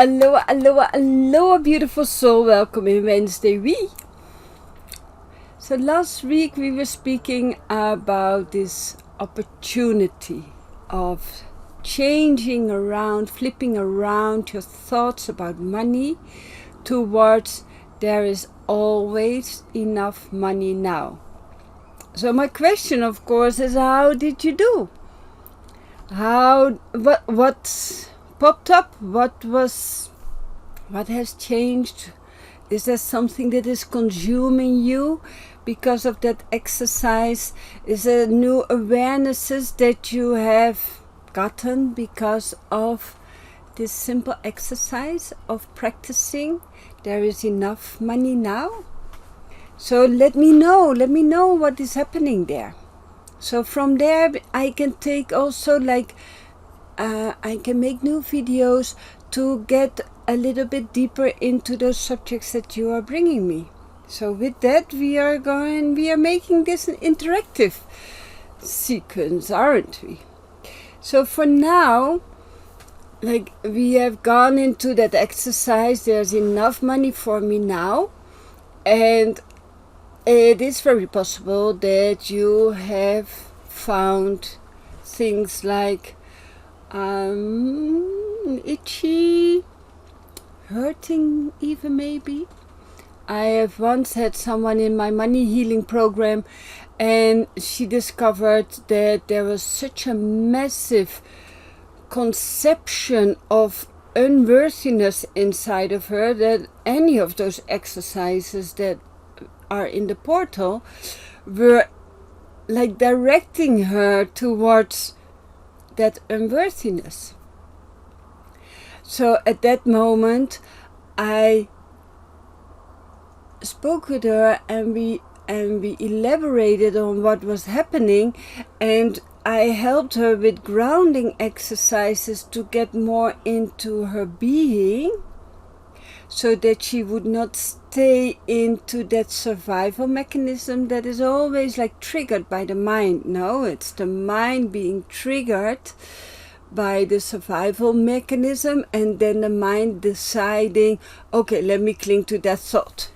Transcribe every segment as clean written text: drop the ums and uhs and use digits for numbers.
Aloha, aloha, aloha, beautiful soul. Welcome in Wednesday week. So last week we were speaking about this opportunity of changing around, flipping around your thoughts about money towards there is always enough money now. So my question, of course, is how did you do? What popped up? What has changed? Is there something that is consuming you because of that exercise? Is there new awarenesses that you have gotten because of this simple exercise of practicing? There is enough money now. So let me know what is happening there. So from there I can take also I can make new videos to get a little bit deeper into those subjects that you are bringing me. So with that we are making this an interactive sequence, aren't we? So for now, we have gone into that exercise, there's enough money for me now, and it is very possible that you have found things like itchy, hurting even maybe. I have once had someone in my money healing program, and she discovered that there was such a massive conception of unworthiness inside of her that any of those exercises that are in the portal were like directing her towards that unworthiness. So at that moment I spoke with her and we elaborated on what was happening, and I helped her with grounding exercises to get more into her being, so that she would not stay into that survival mechanism that is always triggered by the mind. No, it's the mind being triggered by the survival mechanism, and then the mind deciding, okay, let me cling to that thought,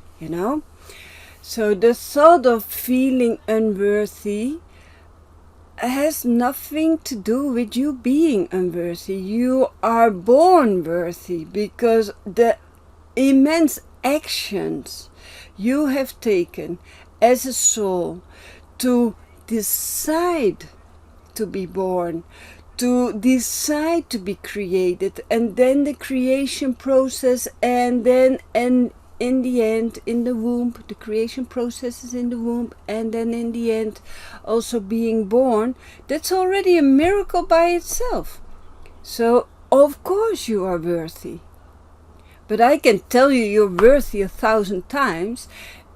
So the thought of feeling unworthy has nothing to do with you being unworthy. You are born worthy because the immense actions you have taken as a soul to decide to be born, to decide to be created, and then the creation process, and then in the end, in the womb, the creation process is in the womb, and then in the end also being born. That's already a miracle by itself. So of course you are worthy. But I can tell you you're worthy 1,000 times.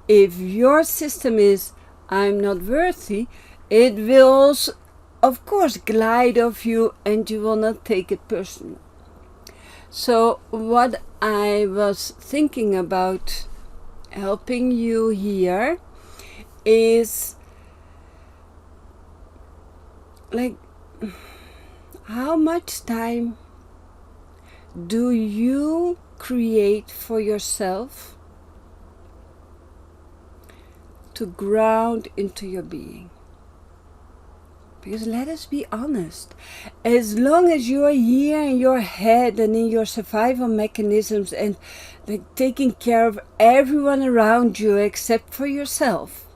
If your system is I'm not worthy, it will also, of course, glide off you, and you will not take it personally. So what I was thinking about helping you here is how much time do you create for yourself to ground into your being? Because let us be honest, as long as you are here in your head and in your survival mechanisms and taking care of everyone around you except for yourself,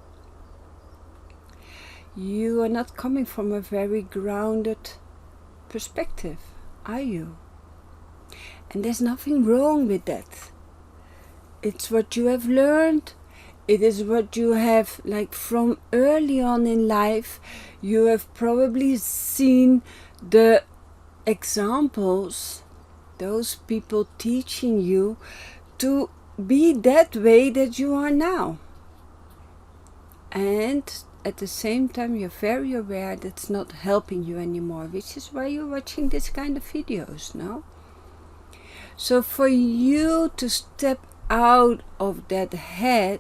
you are not coming from a very grounded perspective, are you? And there's nothing wrong with that. It's what you have learned. It is what you have, from early on in life, you have probably seen the examples, those people teaching you to be that way that you are now. And at the same time, you're very aware that's not helping you anymore, which is why you're watching this kind of videos, no? So for you to step out of that head,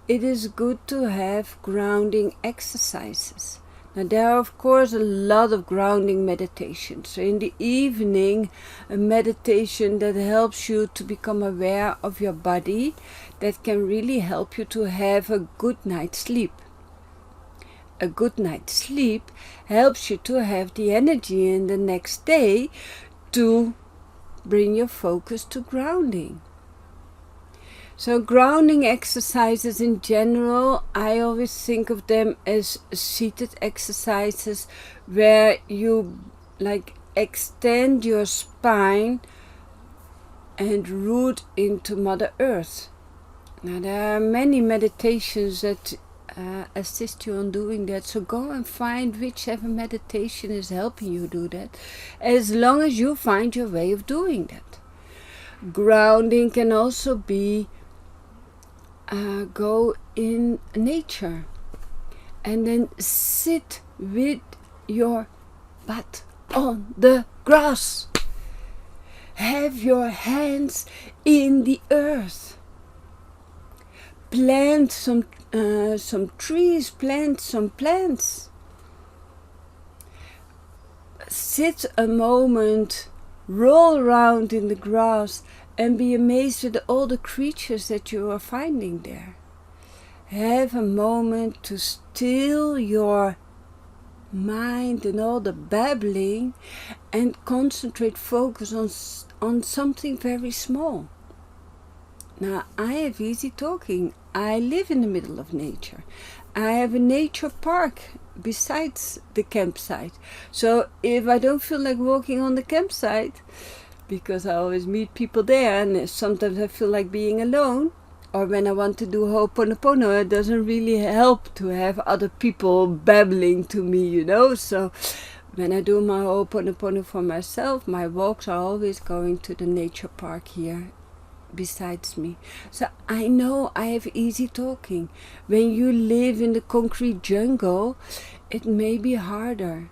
it is good to have grounding exercises Now there are of course a lot of grounding meditations. So in the evening, a meditation that helps you to become aware of your body, that can really help you to have a good night's sleep. A good night's sleep helps you to have the energy in the next day to bring your focus to grounding. So grounding exercises in general, I always think of them as seated exercises where you like extend your spine and root into Mother Earth. Now there are many meditations that assist you on doing that, so go and find whichever meditation is helping you do that, as long as you find your way of doing that. Grounding can also be go in nature and then sit with your butt on the grass. Have your hands in the earth. Plant some trees, plant some plants. Sit a moment, roll around in the grass and be amazed at all the creatures that you are finding there. Have a moment to still your mind and all the babbling and concentrate, focus on something very small. Now, I have easy talking. I live in the middle of nature. I have a nature park besides the campsite. So if I don't feel like walking on the campsite, because I always meet people there, and sometimes I feel like being alone, or when I want to do Ho'oponopono, it doesn't really help to have other people babbling to me, So when I do my Ho'oponopono for myself, my walks are always going to the nature park here besides me. So I know I have easy talking. When you live in the concrete jungle, it may be harder,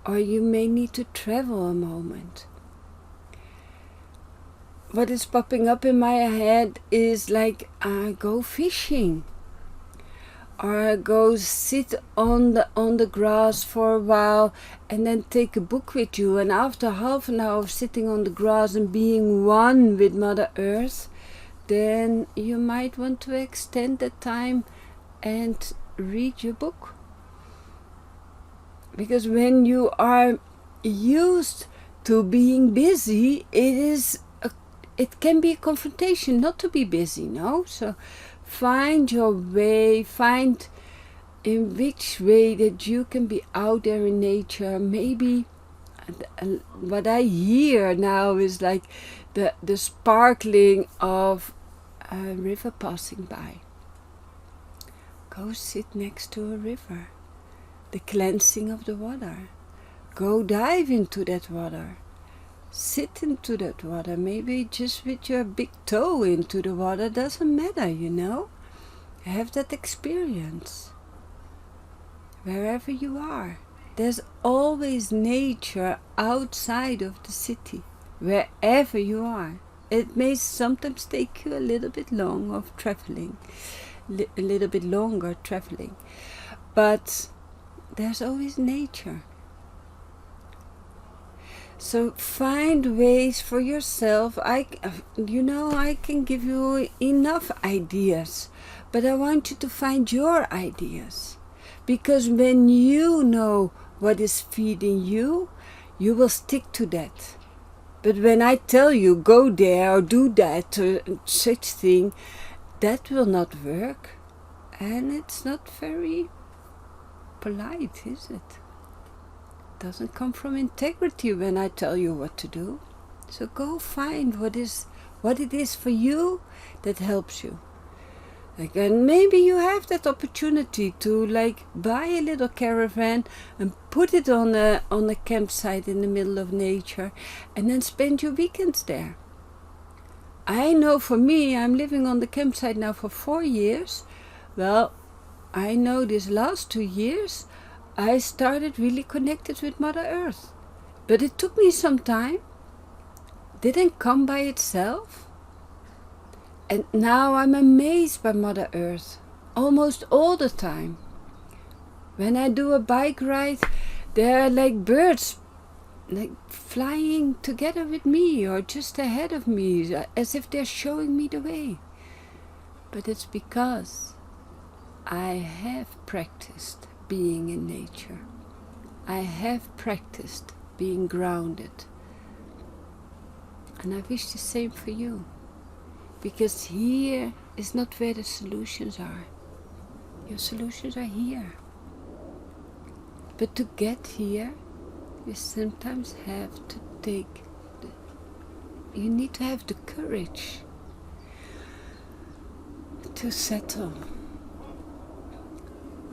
or you may need to travel a moment. What is popping up in my head is like, go fishing, or go sit on the grass for a while and then take a book with you, and after half an hour of sitting on the grass and being one with Mother Earth, then you might want to extend the time and read your book. Because when you are used to being busy, it can be a confrontation not to be busy, no? So find your way, find in which way that you can be out there in nature. Maybe what I hear now is like the sparkling of a river passing by. Go sit next to a river. The cleansing of the water. Go dive into that water. Sit into that water, maybe just with your big toe into the water, doesn't matter, Have that experience. Wherever you are, there's always nature outside of the city, wherever you are. It may sometimes take you a little bit long of traveling, a little bit longer traveling, but there's always nature. So find ways for yourself. I can give you enough ideas, but I want you to find your ideas. Because when you know what is feeding you, you will stick to that. But when I tell you, go there or do that or such thing, that will not work. And it's not very polite, is it? Doesn't come from integrity when I tell you what to do. So go find what it is for you that helps you. And maybe you have that opportunity to buy a little caravan and put it on a campsite in the middle of nature and then spend your weekends there. I know for me, I'm living on the campsite now for 4 years. Well, I know these last 2 years I started really connected with Mother Earth. But it took me some time. Didn't come by itself. And now I'm amazed by Mother Earth almost all the time. When I do a bike ride, there are like birds like flying together with me or just ahead of me, as if they're showing me the way. But it's because I have practiced being in nature. I have practiced being grounded. And I wish the same for you. Because here is not where the solutions are. Your solutions are here. But to get here, you sometimes have to you need to have the courage to settle,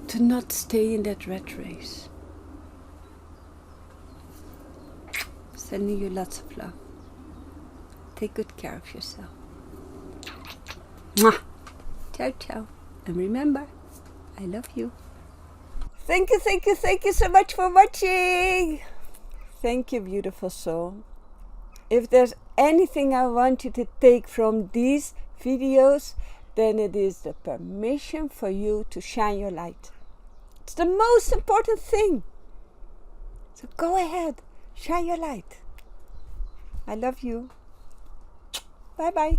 to not stay in that rat race. Sending you lots of love. Take good care of yourself. Mwah. Ciao, ciao. And remember, I love you. Thank you so much for watching. Thank you, beautiful soul. If there's anything I want you to take from these videos, then it is the permission for you to shine your light. It's the most important thing. So go ahead, shine your light. I love you. Bye-bye.